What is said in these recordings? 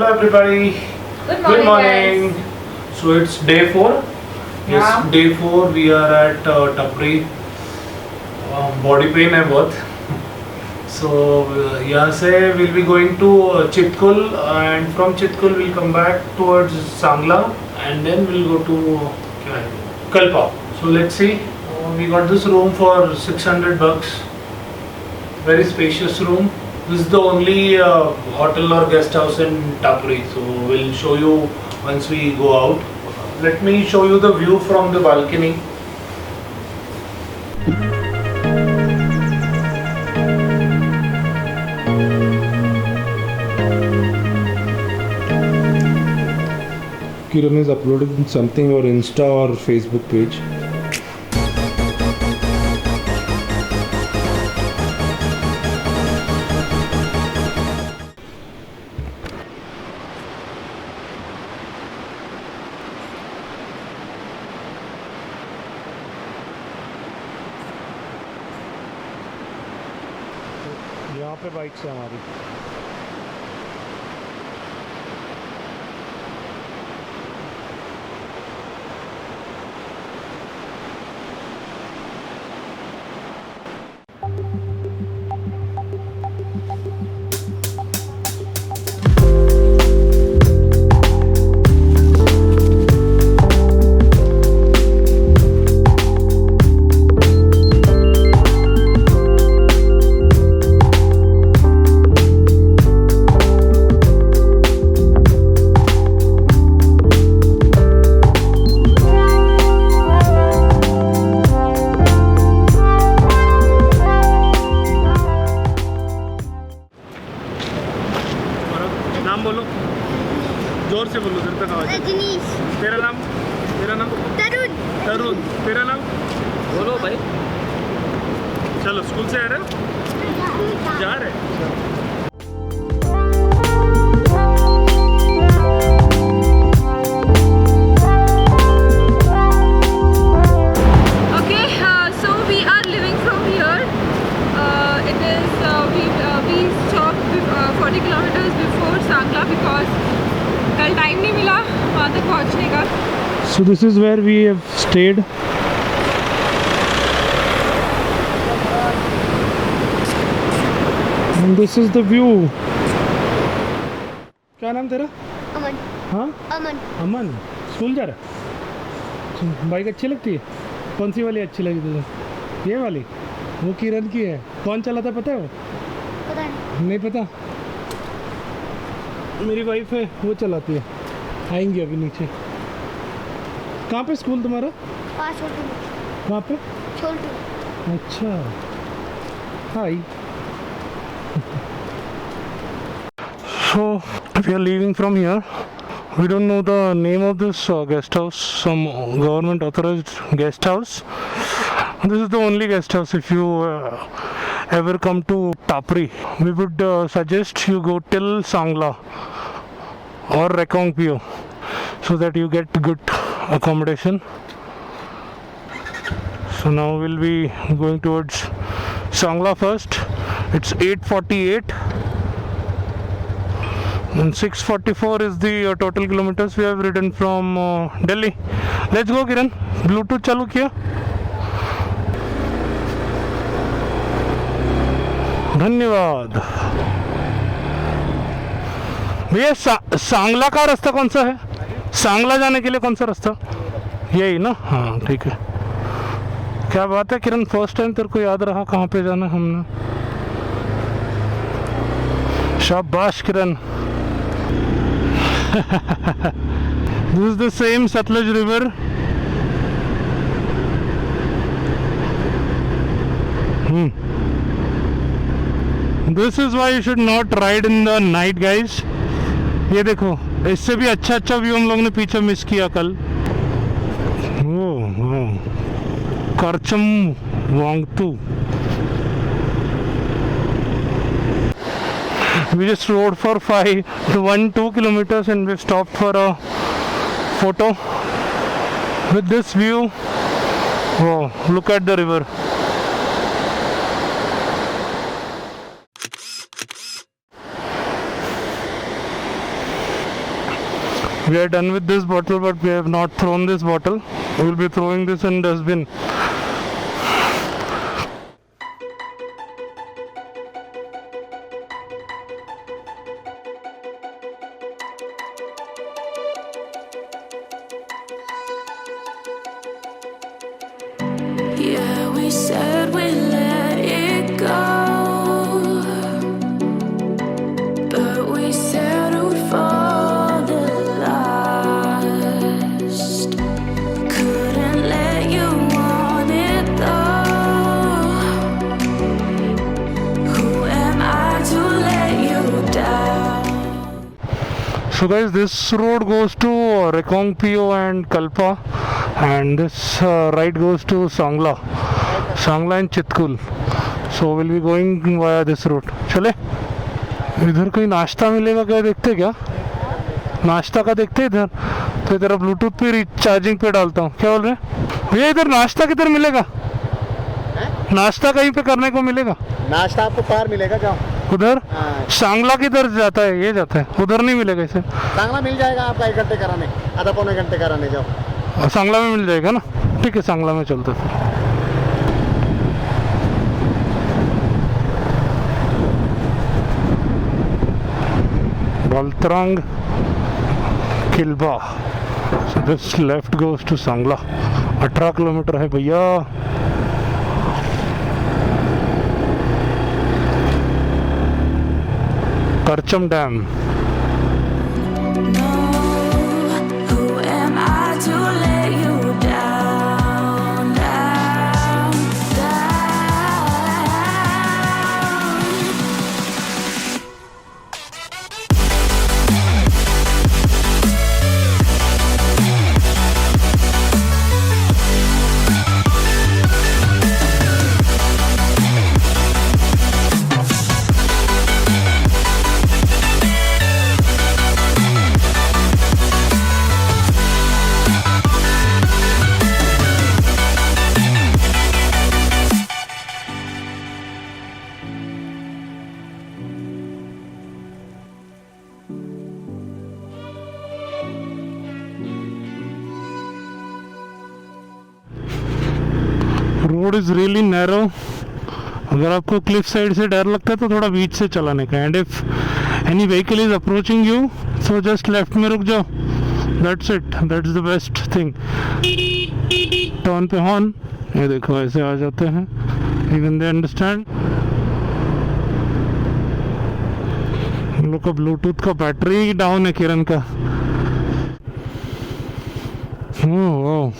Hello everybody. Good morning. So it's day 4. Yes, Yeah. day 4. We are at Tapri. Body pain है बहुत. So यहाँ से we'll be going to Chitkul, and from Chitkul we'll come back towards Sangla, and then we'll go to क्या है? Kalpa. So let's see. We got this room for $600. Very spacious room. This is the only hotel or guest house in Tapri, so we'll show you once we go out. Let me show you the view from the balcony. Kiran is uploading something or Insta or Facebook page. यहाँ पे bikes है हमारी. नाम बोलो, जोर से बोलो, देर तक आवाज. रजनीश. तेरा नाम? तरुण. तरुण. तेरा नाम? बोलो भाई. चलो स्कूल से आ रहे हो? जा रहे हैं. Okay, so we are living from here. It is we stopped 40 kilometers before Sangla because कल टाइम नहीं मिला वहाँ तक पहुँचने का. So this is where we have stayed. And this is the view. क्या नाम तेरा? अमन. हाँ? अमन. अमन. स्कूल जा रहा है? बाइक अच्छी लगती है? कौन सी वाली अच्छी लगी तुझे? ये वाली? वो किरण की है. कौन चलाता पता है वो? पता नहीं. नहीं पता? मेरी वाइफ है, वो चलाती है. आएंगे अभी नीचे. कहाँ पे स्कूल तुम्हारा? पास छोटू. वहाँ पे? छोटू. अच्छा. हाय. So we are leaving from here. We don't know the name of this guest house. Some government authorized guest house. This is the only guest house. If you ever come to Tapri, we would suggest you go till Sangla or Rekongpio, so that you get good accommodation. So now we'll be going towards Sangla first. It's 8:48 and 6:44 is the total kilometers we have ridden from Delhi. Let's go, Kiran. Bluetooth चालू किया. धन्यवाद. भैया सांगला का रास्ता कौन सा है? सांगला जाने के लिए कौन सा रास्ता? यही ना? हाँ ठीक है. क्या बात है किरण, फर्स्ट टाइम तेरे को याद रहा कहाँ पे जाना है हमने. शाबाश किरण. This is the same Satluj river. This is why you should not ride in the night, guys. ये देखो, इससे भी अच्छा अच्छा व्यू हम लोग ने पीछे मिस किया कल. Karcham Wangtoo. We just rode for 2 kilometers and we stopped for a photo with this view. Oh, look at the river. We are done with this bottle, but we have not thrown this bottle. We will be throwing this in dustbin. Yeah, we said we let it go, but we settled for the last. Couldn't let you want it though. Who am I to let you down? So guys, this road goes to Rekongpio and Kalpa, and this right goes to Sangla and Chitkul. So we'll be going via this route. चले इधर कोई नाश्ता मिलेगा क्या, देखते क्या नाश्ता का देखते इधर। तो इधर ब्लूटूथ पे चार्जिंग पे डालता हूँ। क्या बोल रहे हैं भैया, इधर नाश्ता किधर मिलेगा? नाश्ता कहीं पे करने को मिलेगा? नाश्ता आपको पार मिलेगा, जाओ उधर। सांगला किधर जाता है? ये जाता है उधर, नहीं मिलेगा इसे? सांगला मिल जाएगा आपका 1 घंटे कराने, आधा पौने घंटे कराने जाओ। सांगला में मिल जाएगा ना? ठीक है, सांगला में चलते फिर। Baltrang Kilba. So this left goes to Sangla. 18 kilometre है भैया। Karcham dam. Who am I to let you down, down, down? Road is really narrow. अगर आपको क्लिफ साइड से डर लगता है तो थोड़ा बीच से चलाने का। And if any vehicle is approaching you so just left में रुक जाओ। That's it, that's the best thing. Turn पे हॉर्न, ये देखो ऐसे आ जाते हैं। Even they understand. हम लोग का ब्लूटूथ का बैटरी डाउन है किरण का। ओह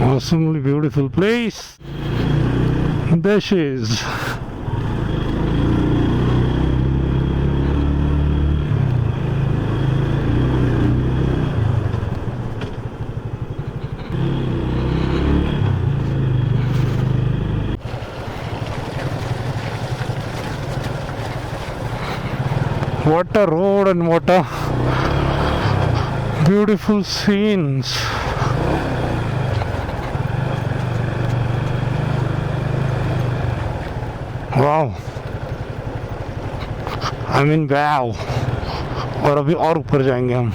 awesomely beautiful place. There she is. What a road and what a beautiful scenes. Wow, I mean wow. और अभी और ऊपर जाएंगे हम।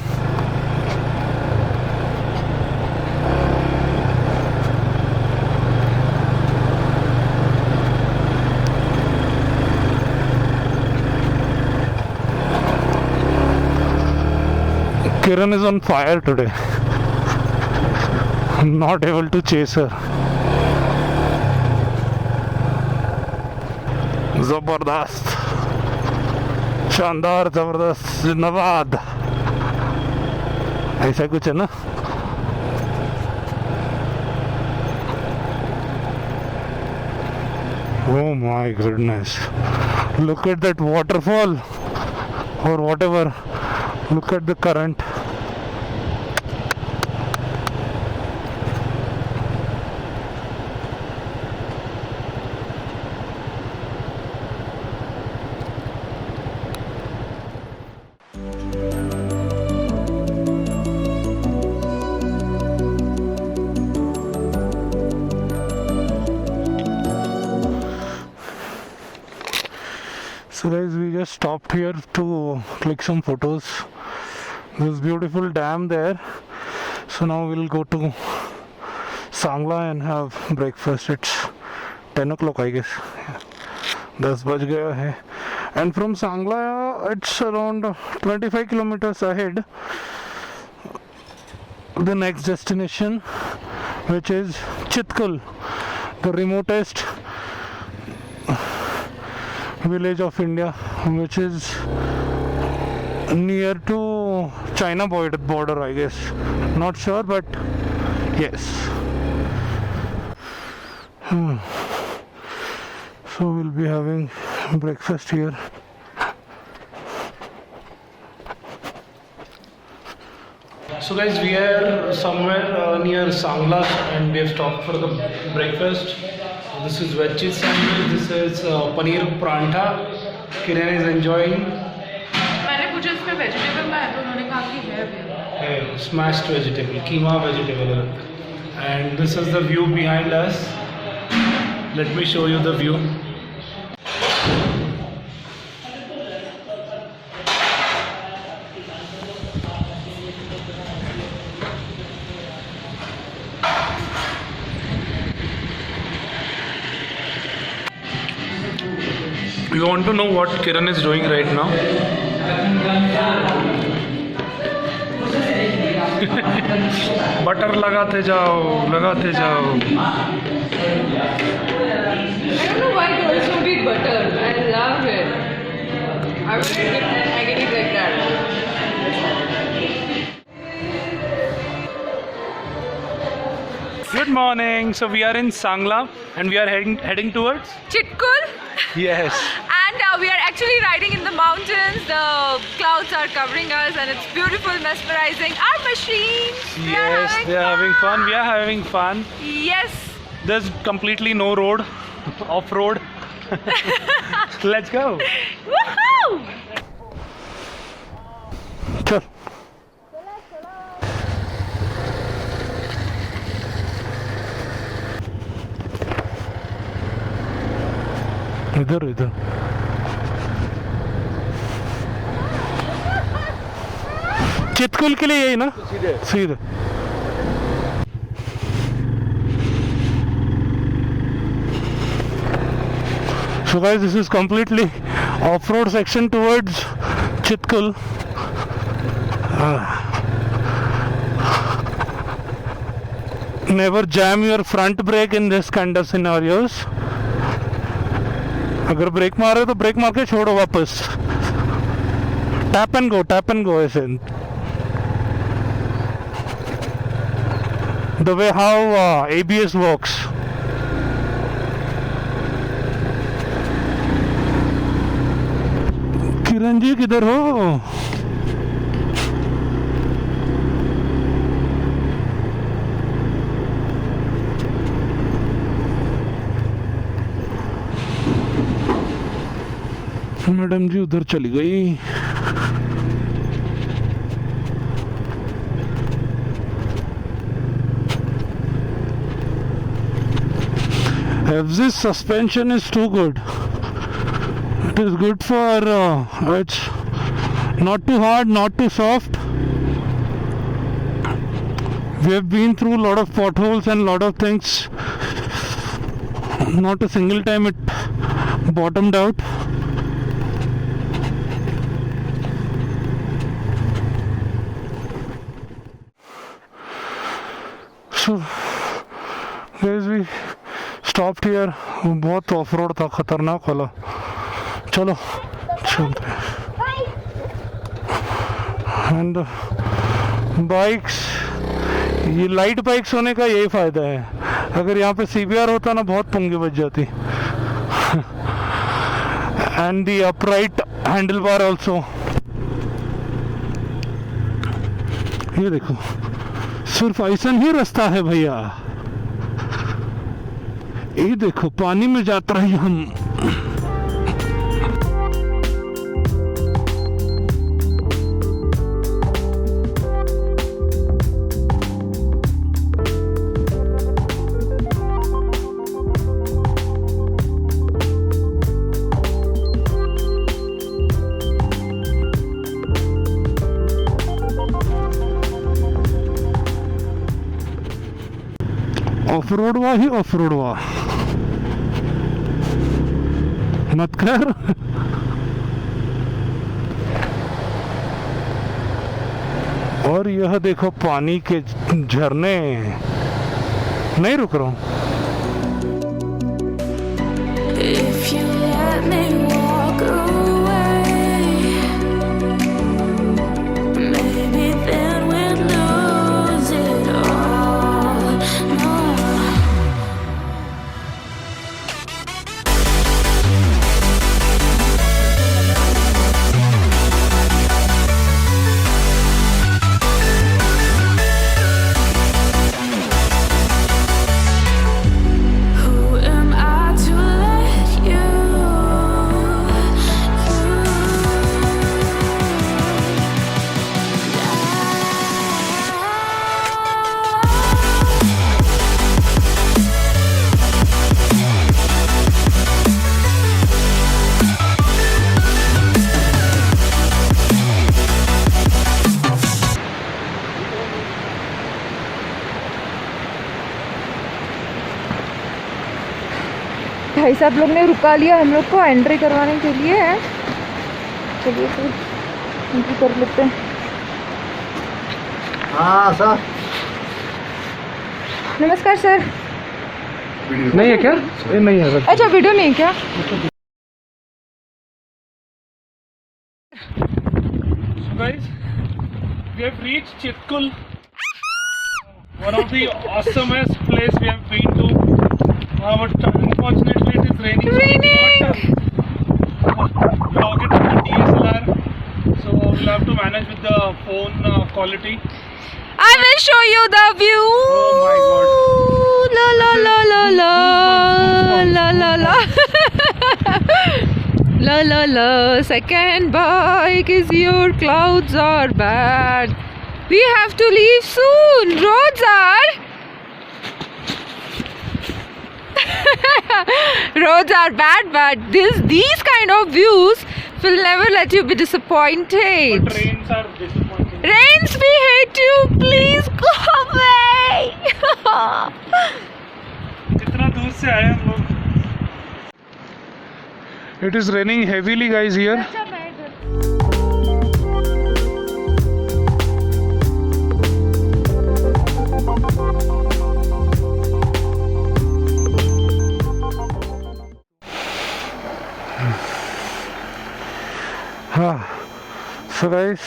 Kiran is on fire today. I'm not able to chase her. जबरदस्त, शानदार, जबरदस्त, जिंदाबाद, ऐसा कुछ है ना। Oh my goodness, look at that waterfall or whatever, look at the current. So guys, we just stopped here to click some photos. This beautiful dam there. So now we'll go to Sangla and have breakfast. It's 10 o'clock I guess. 10 बज गया है. And from Sangla it's around 25 kilometers ahead. The next destination, which is Chitkul, the remotest village of India, which is near to China border I guess. Not sure, but yes. So we'll be having breakfast here. So guys, we are somewhere near Sangla and we have stopped for the breakfast. So this is veggie sandwich, this is paneer prantha. Kiran is enjoying. मैंने पूछा इसमें vegetable का है तो उन्होंने कहा कि है smashed vegetable, keema vegetable. And this is the view behind us. Let me show you the view. You want to know what Kiran is doing right now? Butter लगाते जाओ, लगाते जाओ. I don't know why they also eat butter. I love it. I can eat like that. Good morning. So we are in Sangla and we are heading towards Chitkul. yes. And we are actually riding in the mountains. The clouds are covering us and it's beautiful, mesmerizing. Our machines. Yes, they are having fun. We are having fun. Yes. There's completely no road, off road. Let's go. Woohoo! Chal. इधर चितकुल के लिए यही ना सीधे. So guys, this is completely off-road section towards Chitkul. Never jam your front brake in this kind of scenarios. अगर break मारे तो break मार के छोड़ो वापस. टैप एंड गो ऐसे. The way how ABS works. Kiran ji किधर हो? मैडम जी उधर चली गई. FZ's suspension is too good. It is good for it's not too hard, not too soft. We have been through a lot of potholes and a lot of things. Not a single time it bottomed out. So guys, we stopped here. बहुत of road था, खतरनाक वाला. चलो चलते हैं. And bikes, ये light bikes होने का यही फायदा है. अगर यहाँ पे CBR होता ना बहुत पंगे बच जाती. And the upright handle bar also. ये देखो, सिर्फ ऐसा ही रास्ता है भैया. ये देखो पानी में जाता रही हम. ऑफरोडवा ही ऑफरोडवा मत कर। और यह देखो पानी के झरने। नहीं रुक रहा हूँ। If you let me walk away, maybe then we'd lose it all. No. Who am I to let you? भाई साहब लोग ने रुका लिया हम लोग को एंट्री करवाने के लिए। चलिए फिर एंट्री कर लेते हैं। हाँ सर। नमस्कार सर। नहीं है क्या? ये नहीं है। अच्छा वीडियो नहीं है क्या? So guys, we have reached Chitkul, one of the awesomest place we have been to. But unfortunately it is raining. Vlog it on the DSLR, so we'll have to manage with the phone quality. I will show you the view. Oh my god. La la la la la la la la. La la la. Second bike is your clouds are bad. We have to leave soon. Roads are. Roads are bad, but these kind of views will never let you be disappointed. But trains are disappointing. Rains, we hate you. Please go away. कितना दूर से आए हम लोग. It is raining heavily, guys, here. So guys,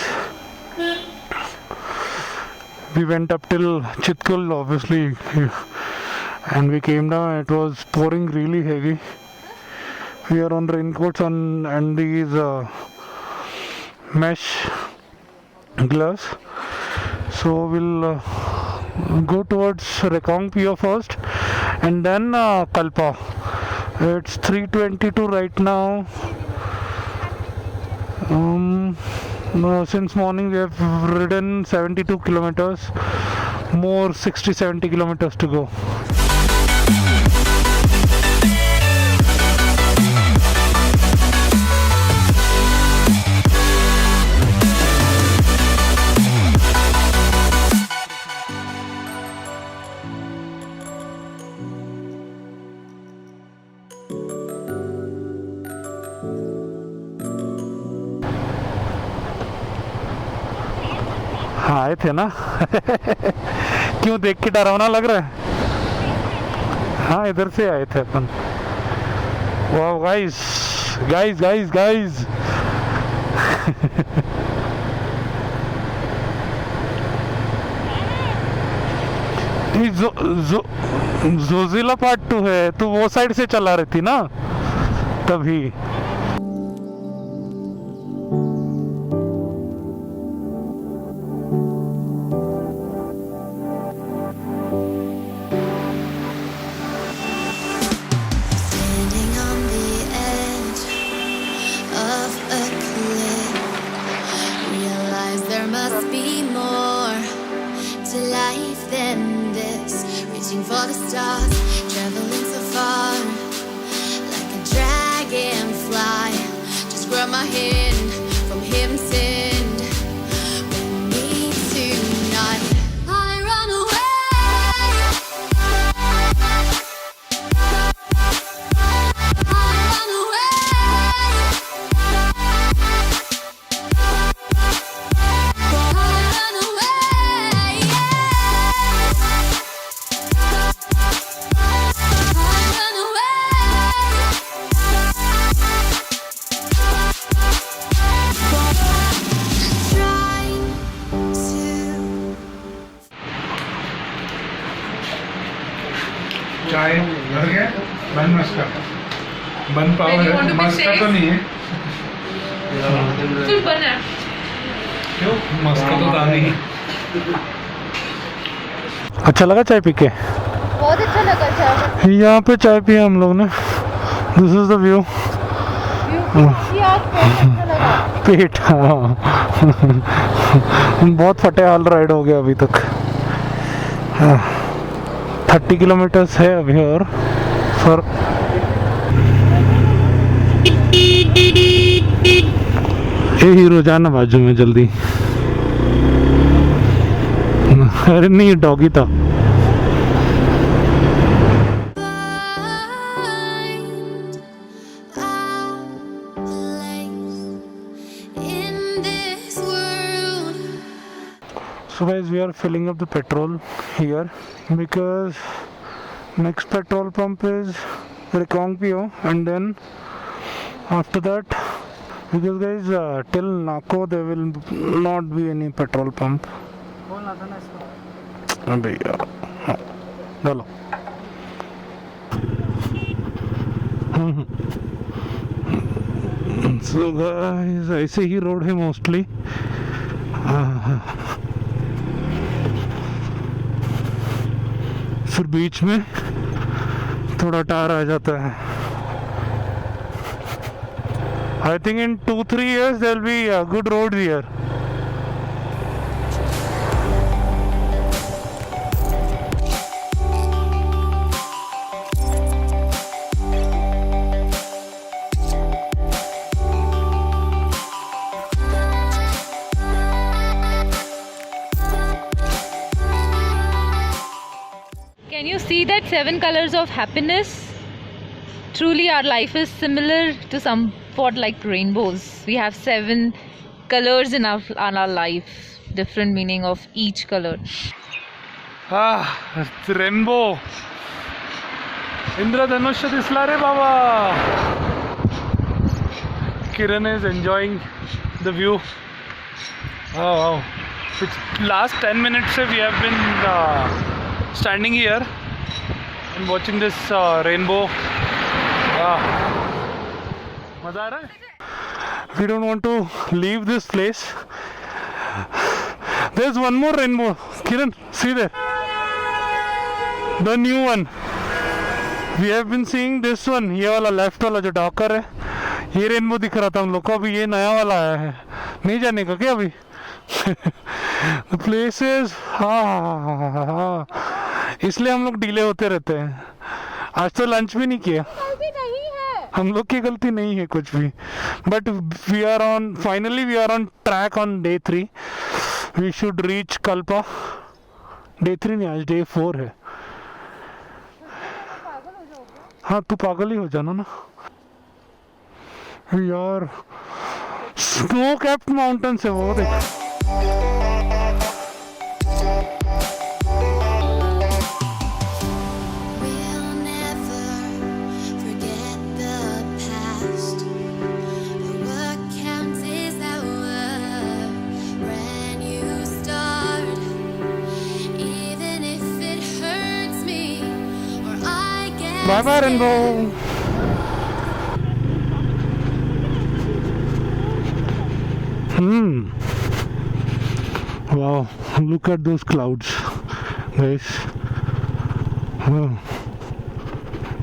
we went up till Chitkul, obviously, and we came down. It was pouring really heavy. We are on raincoats and these mesh gloves. So we'll go towards Rekong Pier first, and then Kalpa. It's 3:22 right now. Since morning we have ridden 72 kilometers, more 60-70 kilometers to go. हाँ आए थे ना. क्यों देख के डरावना लग रहा है? हाँ इधर से आए थे अपन. वाह guys guys guys guys. Zoji La part 2 है तो वो साइड से चला रही थी ना तभी. For the stars, traveling so far, like a dragonfly. बन मस्का बन पाव Then you want है to be मस्का safe? तो नहीं है फुल बन है क्यों मस्का तो था नहीं अच्छा लगा चाय पी के? बहुत अच्छा लगा चाय यहाँ पे चाय पिया हम लोग ने. This is the view. पेट हाँ बहुत फटे हाल राइड हो गया अभी तक. 30 किलोमीटर्स है अभी और फॉर ये हीरो जाना बाजू में जल्दी. अरे नहीं डॉगी था. So guys, we are filling up the petrol here because next petrol pump is Rekongpio, and then after that, because guys till Nako there will not be any petrol pump. अबे यार हाँ डालो. So guys ऐसे ही road है mostly. फिर बीच में थोड़ा टार आ जाता है. I think in 2-3 years there will be good roads here. Can you see that 7 colors of happiness? Truly our life is similar to somewhat like rainbows. We have 7 colors in our life, different meaning of each color. Rainbow इंद्रधनुष्य दिसला रे बाबा. Kiran is enjoying the view. Wow. Last 10 minutes we have been standing here and watching this rainbow. मजा आ रहा है. We don't want to leave this place. There's one more rainbow. Kiran, see there. The new one. We have been seeing this one. ये वाला left वाला जो darker है, ये rainbow दिख रहा था हम लोग को. अभी ये नया वाला आया है. नहीं जाने का क्या अभी? The places हाँ इसलिए हम लोग डिले होते रहते हैं. आज तो लंच भी नहीं किया. हम लोग की गलती नहीं है कुछ भी. But we are on finally we are on track on day 3. We should reach Kalpa. Day 3 नहीं, आज डे 4 है. हाँ तू पागल ही हो जाना ना यार. स्नो कैप्ड माउंटेन्स है वो देख. Bye bye rainbow. Wow, look at those clouds guys. Wow.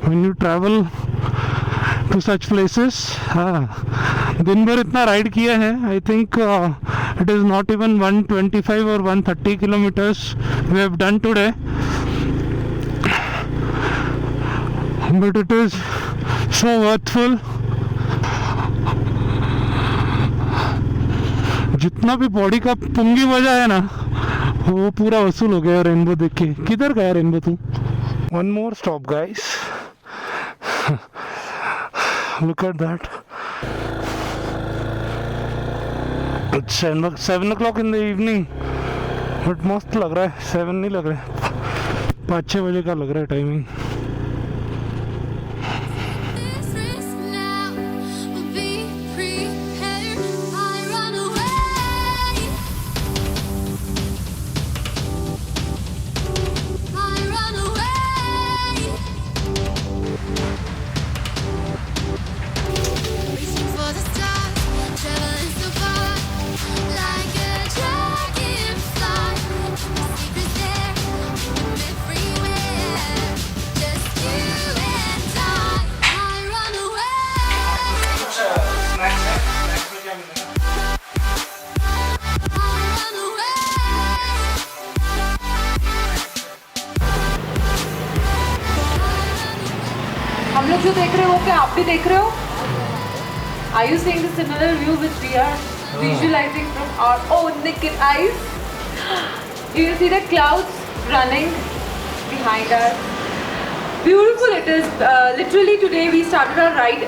When you travel to such places, दिन भर इतना राइड किया है. I think it is not even 125 or 130 kilometers we have done today. But it is so worthful. जितना भी body का पुंगी वजह है ना वो पूरा वसूल हो गया रेनबो देख के. किधर गया रेनबो तू? One more stop guys. Look at that. It's 7 o'clock in the evening. But मस्त लग रहा है. 7 नहीं लग रहा है, 5-6 बजे का लग रहा है टाइमिंग. हम लोग जो देख रहे हो क्या आप भी देख रहे हो? Are you seeing the similar view which we are visualizing from our own naked eyes? You can see the clouds running behind us. Beautiful it is. Literally today we started our ride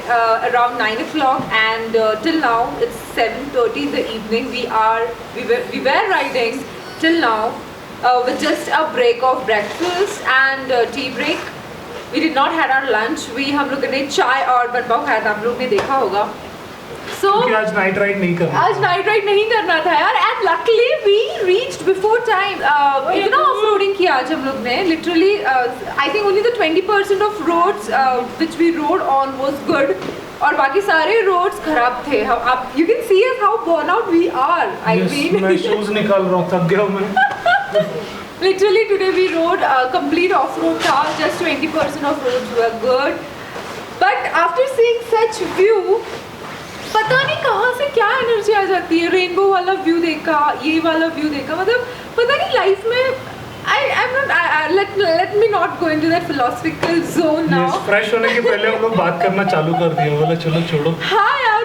around 9 o'clock and till now it's 7:30 in the evening. We were riding till now with just a break of breakfast and tea break. We did not had our lunch. हम लोगों ने चाय और बन पाव खाया था. आप लोग ने देखा होगा. So क्योंकि आज नाइट राइड नहीं करना. आज नाइट राइड नहीं करना था यार. And luckily we reached before time. इतना ऑफ-रोडिंग किया आज हम लोग ने. Literally, I think only the 20% of roads which we rode on was good. और बाकी सारे roads खराब थे. आप you can see us how worn out we are. I mean. मैं शूज निकाल रहा हूँ. थक गया हूँ मैं. Literally today we rode complete off-road car. Just 20% of roads were good. But after seeing such view, पता नहीं कहाँ से क्या एनर्जी आ जाती है. रेनबो वाला व्यू देखा, ये वाला व्यू देखा, मतलब पता नहीं लाइफ में let me not go into that philosophical zone now. Fresh होने के पहले हम लोग बात करना चालू कर दिया. बोला चलो छोड़ो. हाँ यार,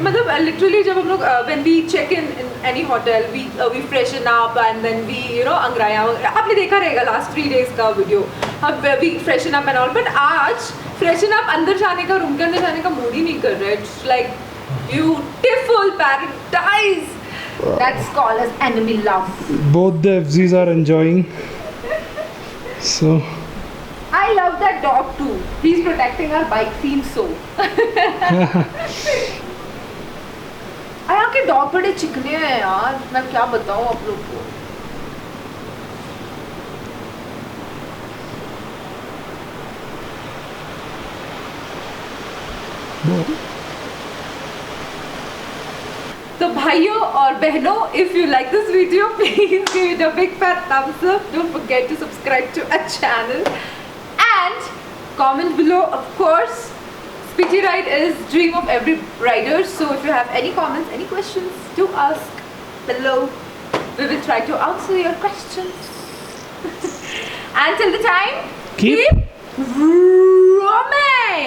मतलब literally जब हम लोग when we check in any hotel we freshen up and then we अंग्राया. आपने देखा रहेगा last 3 days का वीडियो. अब we freshen up and all, but आज freshen up अंदर जाने का, रूम के अंदर जाने का मूड ही नहीं कर रहा है. It's like beautiful paradise. That's called as enemy love. Both the FZs are enjoying. So I love that dog too. He's protecting our bike. Seems so. यहाँ के डॉग बड़े चिकने हैं यार. मैं क्या बताऊँ आप लोग को. तो भाइयों और बहनों, if you like this video, please give it a big fat thumbs up. Don't forget to subscribe to our channel and comment below. Of course, Finchy ride is dream of every rider. So if you have any comments, any questions, do ask below. We will try to answer your questions. Until the time, keep roaming.